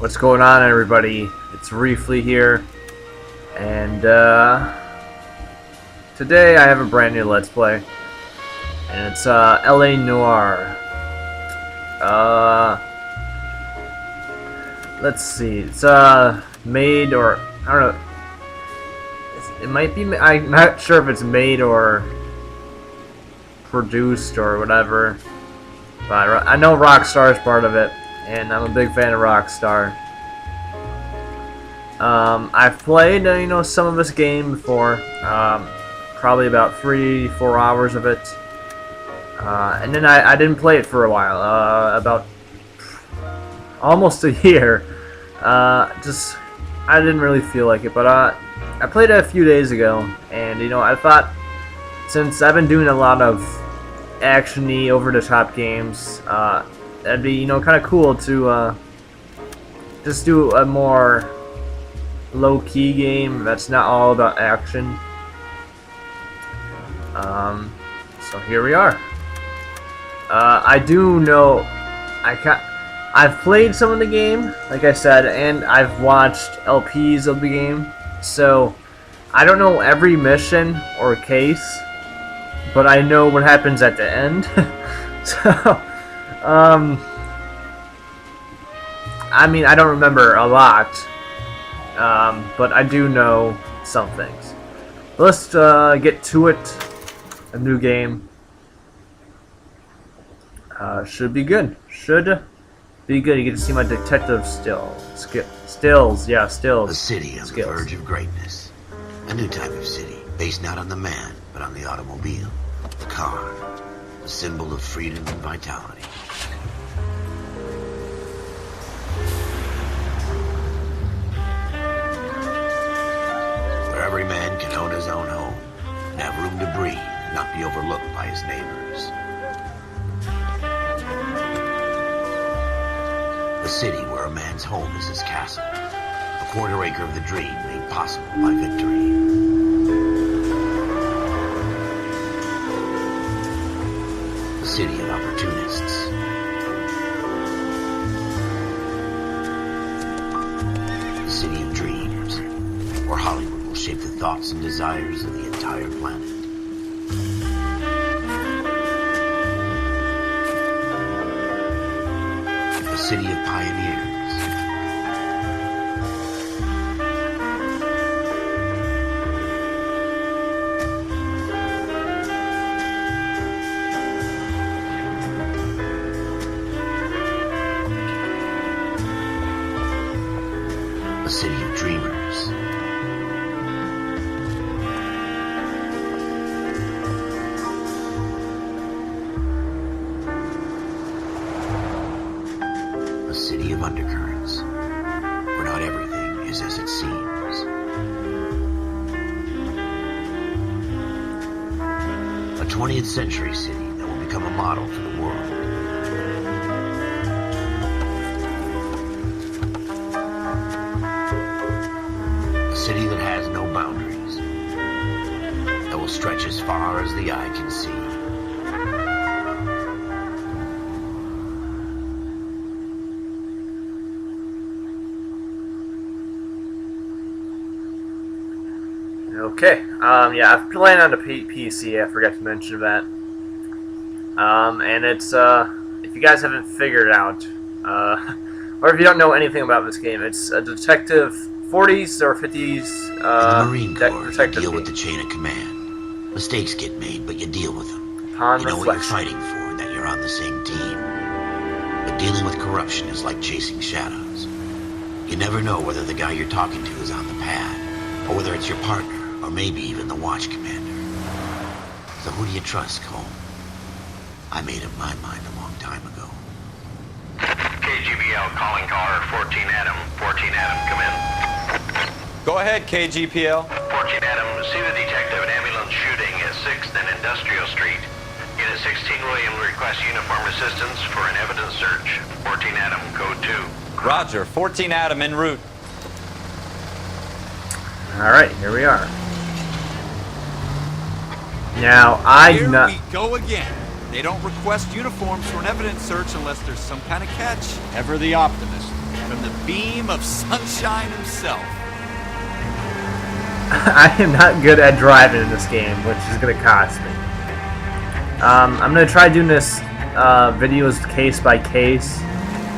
What's going on, everybody? It's Reefly here, and today I have a brand new Let's Play, and it's LA Noire. Let's see. It's made, or I don't know. It might be. I'm not sure if it's made or produced or whatever, but I know Rockstar is part of it. And I'm a big fan of Rockstar. I've played, some of this game before. Probably about 3-4 hours of it. And then I didn't play it for a while. About almost a year. I didn't really feel like it. But I played it a few days ago. And, I thought, since I've been doing a lot of action-y, over-the-top games, that'd be, kind of cool to just do a more low-key game that's not all about action. So here we are. I do know I've played some of the game, like I said, and I've watched LPs of the game. So I don't know every mission or case, but I know what happens at the end. So. I mean, I don't remember a lot, but I do know some things. But let's get to it. A new game. Should be good. Should be good. You get to see my detective stills. Yeah, stills. A city on the verge of greatness. A new type of city, based not on the man, but on the automobile. The car. A symbol of freedom and vitality. Where every man can own his own home, and have room to breathe, and not be overlooked by his neighbors. A city where a man's home is his castle. A quarter acre of the dream made possible by victory. A city of opportunists. A city of dreams, where Hollywood will shape the thoughts and desires of the entire planet. A city of pioneers. A city of dreamers. A city of undercurrents, where not everything is as it seems. A 20th century city that will become a model for the world. A city that has no boundaries, that will stretch as far as the eye can see. Okay, yeah, I've played on the PC, I forgot to mention that. And it's, if you guys haven't figured it out, or if you don't know anything about this game, it's a detective 40s or 50s, in the Marine Corps, you deal game. with the chain of command. Mistakes get made, but you deal with them. Upon you know what you're reflection. fighting for, that you're on the same team. But dealing with corruption is like chasing shadows. You never know whether the guy you're talking to is on the pad, or whether it's your partner, or maybe even the watch commander. So who do you trust, Cole? I made up my mind a long time ago. KGBL calling caller 14 Adam. 14 Adam, come in. Go ahead, KGPL. 14 Adam, see the detective at ambulance shooting at 6th and Industrial Street. Unit 16 William requests uniform assistance for an evidence search. 14 Adam, code 2. Roger, 14 Adam en route. Alright, here we are. Now, I Here not. we go again. They don't request uniforms for an evidence search unless there's some kind of catch. Ever the optimist. From the beam of sunshine himself. I am not good at driving in this game, which is going to cost me. I'm going to try doing this videos case by case,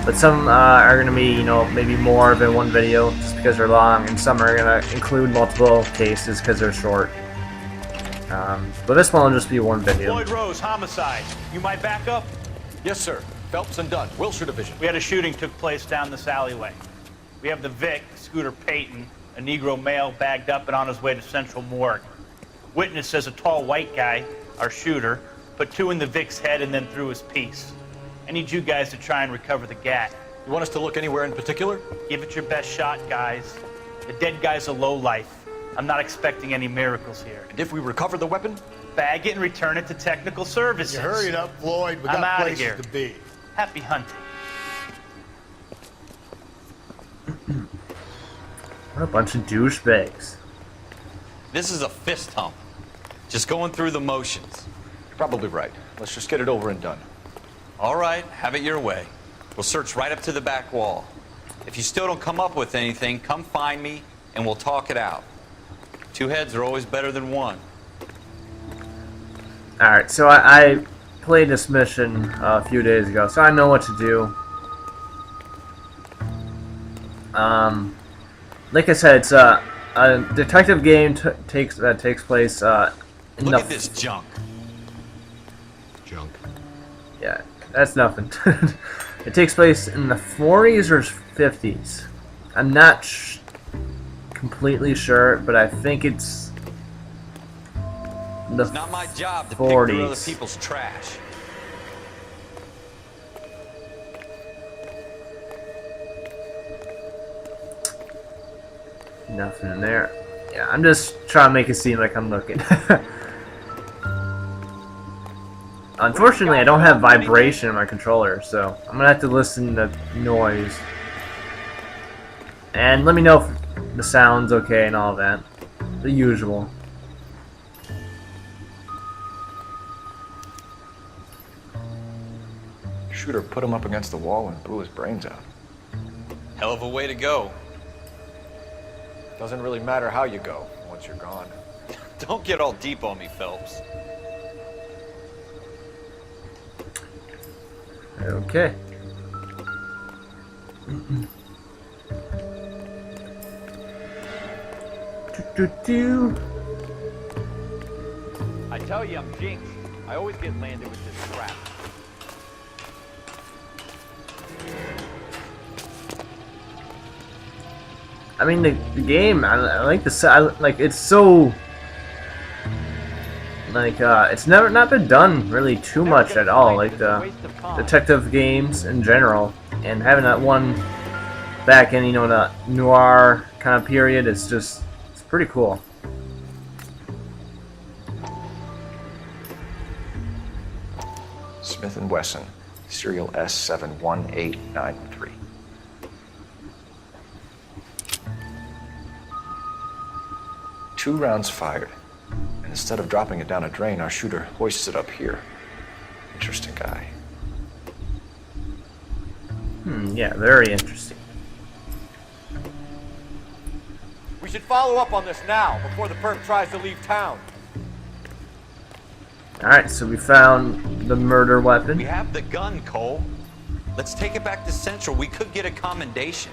but some are going to be, you know, maybe more than one video just because they're long, and some are going to include multiple cases because they're short. But this one will just be one video. Floyd Rose, homicide. You might back up? Yes, sir. Phelps and Dunn, Wilshire Division. We had a shooting took place down this alleyway. We have the Vic, Scooter Payton, a Negro male bagged up and on his way to Central Morgue. Witness says a tall white guy, our shooter, put 2 in the Vic's head and then threw his piece. I need you guys to try and recover the gat. You want us to look anywhere in particular? Give it your best shot, guys. The dead guy's a lowlife. I'm not expecting any miracles here. And if we recover the weapon? Bag it and return it to technical services. You hurry it up, Floyd. We I'm got outta places here. to be. Happy hunting. What a bunch of douchebags. This is a fist hump. Just going through the motions. You're probably right. Let's just get it over and done. All right, have it your way. We'll search right up to the back wall. If you still don't come up with anything, come find me and we'll talk it out. 2 heads are always better than 1. Alright, so I played this mission a few days ago, so I know what to do. Like I said, it's a detective game takes place in Look at this junk. Junk. Yeah, that's nothing. It takes place in the 40s or 50s. I'm not completely sure, but I think it's the It's not my job to 40s. pick through other people's trash. Nothing in there. Yeah, I'm just trying to make it seem like I'm looking. Unfortunately, I don't have vibration in my controller, so I'm gonna have to listen to noise. And let me know if the sound's okay and all that. The usual. Shooter put him up against the wall and blew his brains out. Hell of a way to go. Doesn't really matter how you go once you're gone. Don't get all deep on me, Phelps. Okay. Do. I tell you, I'm jinxed. I always get landed with this crap. I mean, the game, I like like, it's so, like, it's not been done really too much at all, like the detective games in general, and having that one back in, you know, the Noire kind of period, it's pretty cool. Smith & Wesson, serial S71893. Two rounds fired, and instead of dropping it down a drain, our shooter hoists it up here. Interesting guy. Yeah, very interesting. We should follow up on this now, before the perp tries to leave town. Alright, so we found the murder weapon. We have the gun, Cole. Let's take it back to Central. We could get a commendation.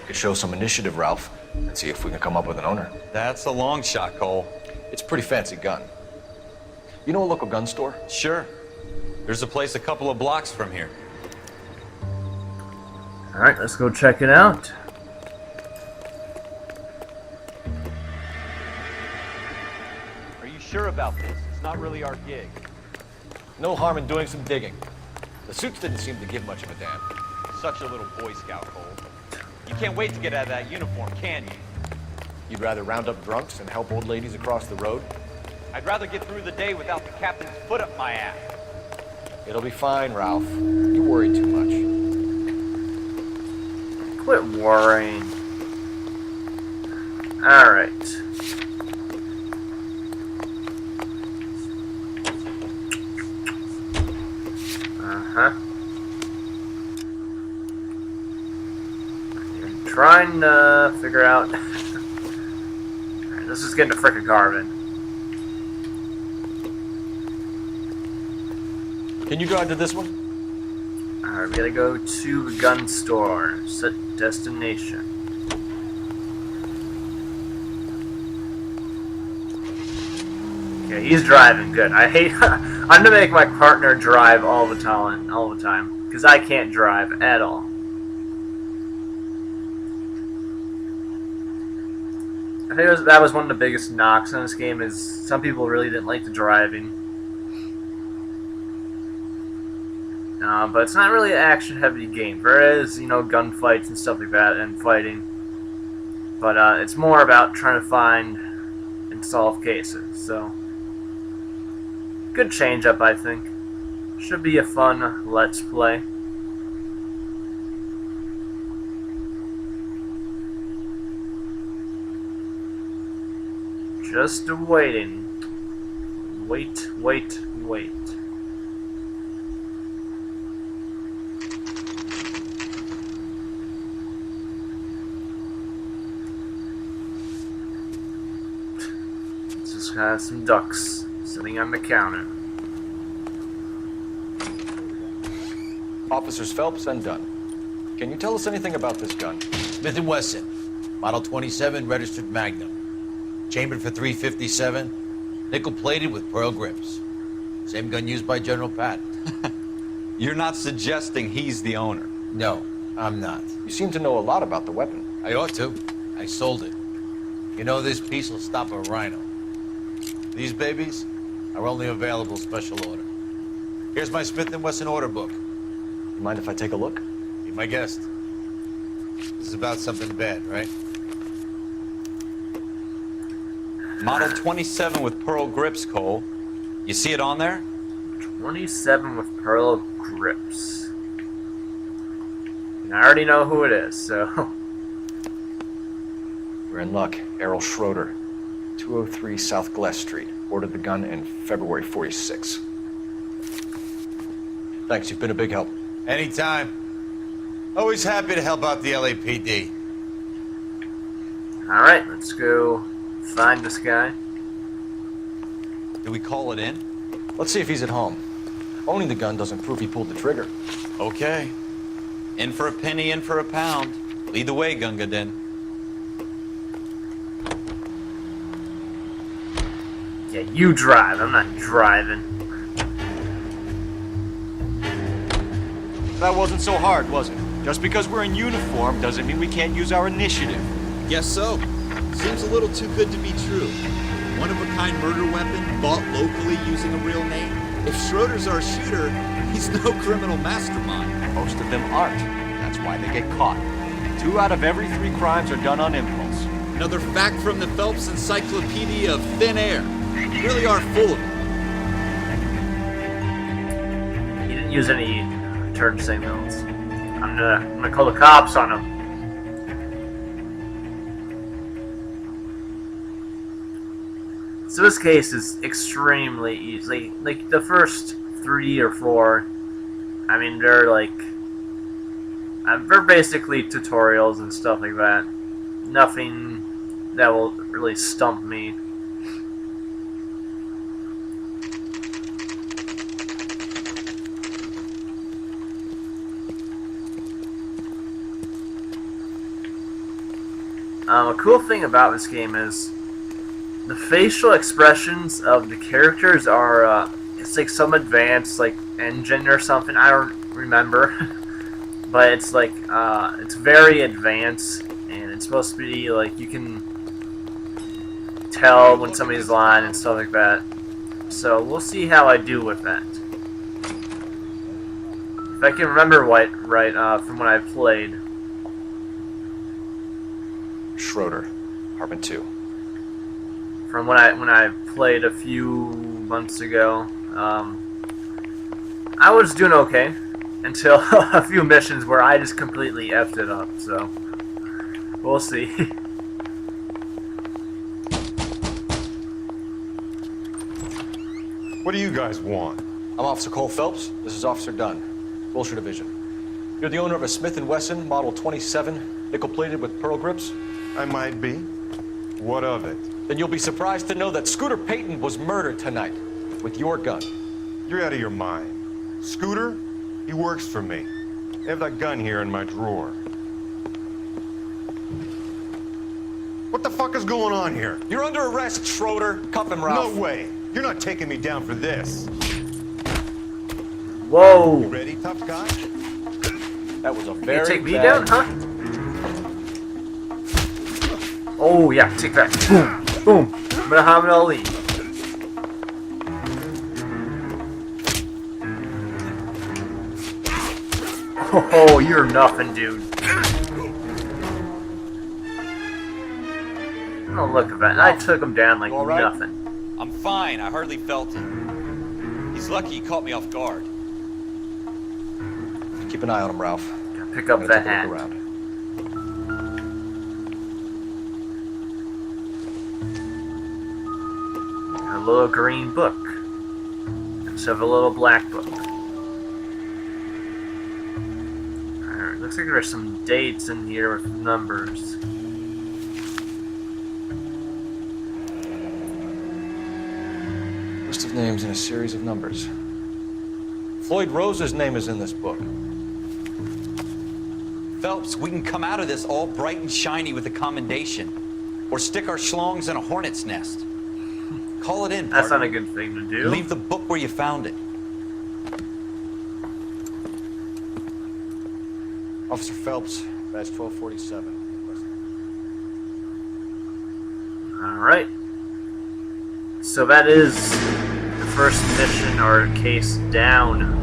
Could show some initiative, Ralph, and see if we can come up with an owner. That's a long shot, Cole. It's a pretty fancy gun. You know a local gun store? Sure. There's a place a couple of blocks from here. Alright, let's go check it out. Are you sure about this? It's not really our gig. No harm in doing some digging. The suits didn't seem to give much of a damn. Such a little Boy Scout, Cole. You can't wait to get out of that uniform, can you? You'd rather round up drunks and help old ladies across the road? I'd rather get through the day without the captain's foot up my ass. It'll be fine, Ralph. You worry too much. Quit worrying. Alright. trying to figure out. Alright, let's just get in the frickin' car then. Can you drive to this one? Alright, we gotta go to the gun store. Set destination. Okay, he's driving good. I hate. I'm gonna make my partner drive all the time, because I can't drive at all. I think that was one of the biggest knocks on this game. Is some people really didn't like the driving. But it's not really an action-heavy game. There is, gunfights and stuff like that, and fighting. But it's more about trying to find and solve cases. So, good change-up, I think. Should be a fun Let's Play. Just waiting. Wait. Just got some ducks sitting on the counter. Officers Phelps and Dunn. Can you tell us anything about this gun? Smith & Wesson, Model 27, registered Magnum. Chambered for .357, nickel-plated with pearl grips. Same gun used by General Patton. You're not suggesting he's the owner? No, I'm not. You seem to know a lot about the weapon. I ought to. I sold it. You know, this piece will stop a rhino. These babies are only available special order. Here's my Smith & Wesson order book. You mind if I take a look? Be my guest. This is about something bad, right? Model 27 with pearl grips, Cole. You see it on there? 27 with pearl grips. And I already know who it is, so... We're in luck. Errol Schroeder, 203 South Glass Street. Ordered the gun in February '46. Thanks, you've been a big help. Anytime. Always happy to help out the LAPD. Alright, let's go find this guy. Do we call it in? Let's see if he's at home. Owning the gun doesn't prove he pulled the trigger. Okay. In for a penny, in for a pound. Lead the way, Gunga Din. Yeah, you drive. I'm not driving. That wasn't so hard, was it? Just because we're in uniform doesn't mean we can't use our initiative. Guess so. Seems a little too good to be true. One-of-a-kind murder weapon bought locally using a real name. If Schroeder's our shooter, he's no criminal mastermind. Most of them aren't. That's why they get caught. 2 out of every 3 crimes are done on impulse. Another fact from the Phelps Encyclopedia of Thin Air. You really are full of it. He didn't use any turn signals. I'm gonna call the cops on him. So this case is extremely easy. Like the first 3 or 4, I mean, they're basically tutorials and stuff like that. Nothing that will really stump me. A cool thing about this game is the facial expressions of the characters are, it's like some advanced, like, engine or something, I don't remember, but it's like, it's very advanced, and it's supposed to be, like, you can tell when somebody's lying and stuff like that, so we'll see how I do with that. If I can remember right, from when I played. Schroeder, apartment 2. From when I played a few months ago, I was doing okay until a few missions where I just completely effed it up. So we'll see. What do you guys want? I'm Officer Cole Phelps. This is Officer Dunn, Wilshire Division. You're the owner of a Smith & Wesson Model 27, nickel-plated with pearl grips? I might be. What of it? Then you'll be surprised to know that Scooter Payton was murdered tonight with your gun. You're out of your mind. Scooter? He works for me. I have that gun here in my drawer. What the fuck is going on here? You're under arrest, Schroeder. Cuff him, Ralph. No way. You're not taking me down for this. Whoa. You ready, tough guy? That was a You very take me bad... down, huh? Oh yeah, take that. Boom, boom. Muhammad Ali. Oh, you're nothing, dude. Oh, look at that. I took him down like right? nothing. I'm fine. I hardly felt it. He's lucky he caught me off guard. Keep an eye on him, Ralph. Gotta pick up I'm that gonna take a hat. look around. A little green book. Instead of a little black book. Alright, looks like there's some dates in here with numbers. List of names and a series of numbers. Floyd Rose's name is in this book. Phelps, we can come out of this all bright and shiny with a commendation. Or stick our schlongs in a hornet's nest. Call it in, That's partner. not a good thing to do. Leave the book where you found it. Officer Phelps, badge 1247. Alright. So that is the first mission or case down.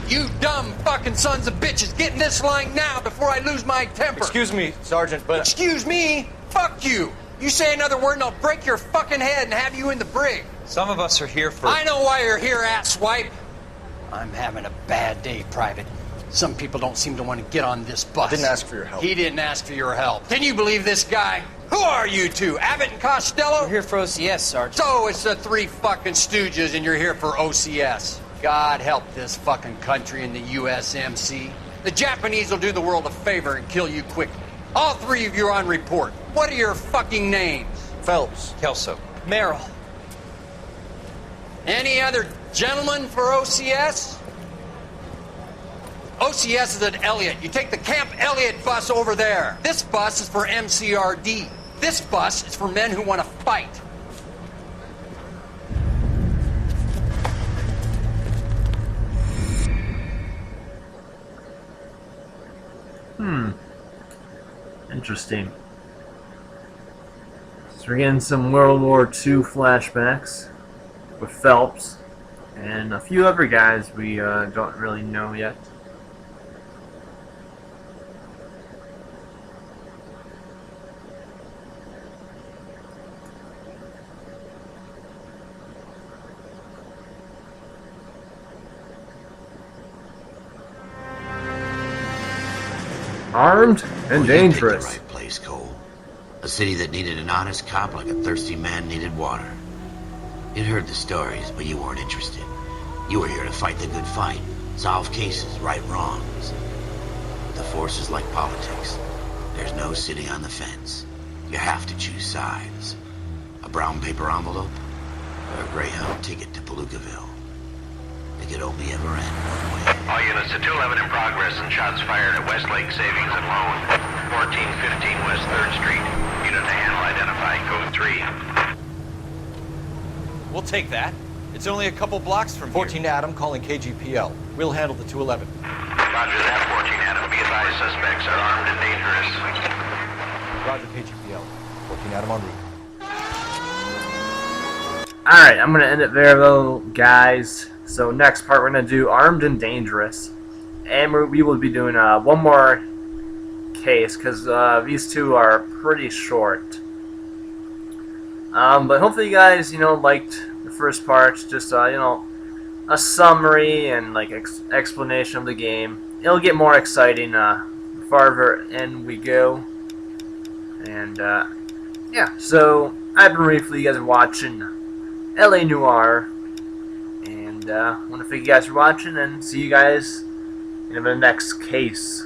You dumb fucking sons of bitches, get in this line now before I lose my temper. Excuse me, Sergeant, but... Excuse me? Fuck you. You say another word and I'll break your fucking head and have you in the brig. Some of us are here for... I know why you're here, asswipe. I'm having a bad day, Private. Some people don't seem to want to get on this bus. I didn't ask for your help. He didn't ask for your help. Can you believe this guy? Who are you two? Abbott and Costello? We're here for OCS, Sergeant. So it's the three fucking stooges and you're here for OCS. God help this fucking country and the USMC. The Japanese will do the world a favor and kill you quickly. All three of you are on report. What are your fucking names? Phelps. Kelso. Merrill. Any other gentlemen for OCS? OCS is at Elliott. You take the Camp Elliott bus over there. This bus is for MCRD. This bus is for men who want to fight. Interesting. So we're getting some World War II flashbacks with Phelps and a few other guys we don't really know yet. Armed and dangerous. You picked the right place, Cole. A city that needed an honest cop like a thirsty man needed water. You'd heard the stories, but you weren't interested. You were here to fight the good fight, solve cases, right wrongs. The force is like politics. There's no sitting on the fence. You have to choose sides. A brown paper envelope, or a Greyhound ticket to Palookaville. It could only ever end one way. All units to 211 in progress and shots fired at Westlake Savings and Loan, 1415 West 3rd Street. Unit to handle identified, code 3. We'll take that. It's only a couple blocks from 14 Adam calling KGPL. We'll handle the 211. Roger that, 14 Adam. Be advised, suspects are armed and dangerous. Roger, KGPL. 14 Adam en route. Alright, I'm going to end it there though, guys. So next part we're going to do Armed and Dangerous. and we will be doing one more case because these two are pretty short. But hopefully you guys, liked the first part. Just a summary and like explanation of the game. It'll get more exciting farther in we go. And yeah, so I've been briefly, you guys are watching LA Noire, and I want to thank you guys for watching, and see you guys in the next case.